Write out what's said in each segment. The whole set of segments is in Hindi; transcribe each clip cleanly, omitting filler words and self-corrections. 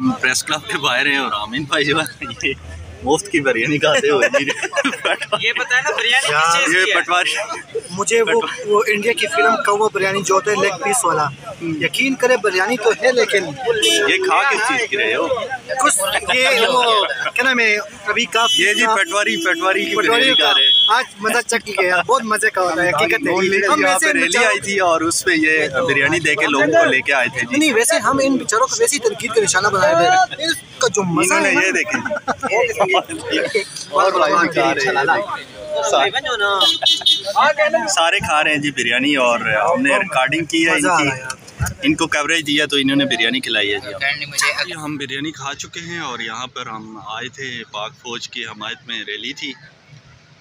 प्रेस क्लब के बाहर हैं और आमीन भाई जो है ये मुफ्त की बिरयानी खाते हुए ये पता है ना बिरयानी ये पटवारी मुझे वो इंडिया की फिल्म कौवा बिरयानी जो होता है लेग पीस वाला, यकीन करे बिरयानी तो है लेकिन ये खा किस चीज़ की रहे हो? कुछ ये वो क्या नाम है अभी का ये जी पटवारी की बिरयानी खा रहे हैं। आज मजा चक गया, बहुत मजे का होता है हकीकत है। हम यहाँ वैसे पे रैली आई थी और उस पे ये बिरयानी दे के लोगों को लेके आए थे जी। नहीं वैसे हम इन बेचारों को वैसी तनकीद का निशाना बनाए थे, इसका जो मजा है ये देखें और सारे खा रहे हैं जी बिरयानी और हमने रिकॉर्डिंग की है इनकी, इनको कवरेज दिया तो इन्होंने बिरयानी खिलाई है जी। हम बिरयानी खा चुके हैं और यहाँ पर हम आए थे, पाक फौज की हमायत में रैली थी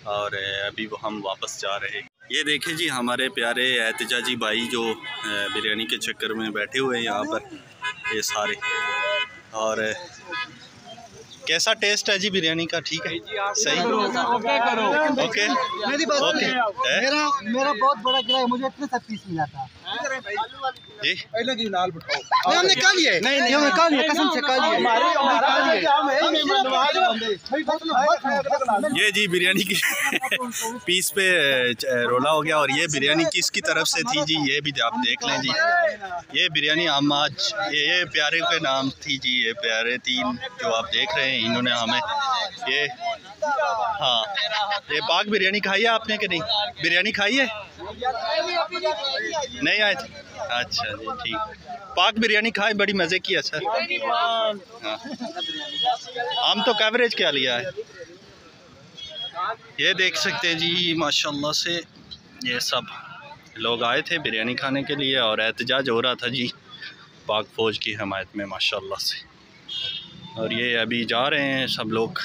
और अभी वो हम वापस जा रहे हैं। ये देखें जी हमारे प्यारे एहतजाजी भाई जो बिरयानी के चक्कर में बैठे हुए हैं यहाँ पर ये सारे। और कैसा टेस्ट है जी बिरयानी का? ठीक है, सही ओके। मेरा बहुत बड़ा गिरा है, मुझे इतने सब पीस मिला था जी। हमने खा लिया, नहीं हमने खा लिया, कसम से खा लिया। ये जी बिरयानी की पीस पे रोला हो गया और ये बिरयानी किसकी तरफ से थी जी ये भी आप देख लें जी। ये बिरयानी हम आज ये प्यारे के नाम थी जी, ये प्यारे तीन जो आप देख रहे हैं इन्होंने हमें ये हाँ ये पाक बिरयानी खाई है आपने कि नहीं? बिरयानी खाई है? नहीं आए थे? अच्छा जी ठीक। पाक बिरयानी खाई, बड़ी मज़े की है सर। हाँ हम तो कवरेज क्या लिया है। ये देख सकते हैं जी माशाल्लाह से ये सब लोग आए थे बिरयानी खाने के लिए और एहतजाज हो रहा था जी पाक फ़ौज की हमायत में माशाल्लाह से। और ये अभी जा रहे हैं सब लोग।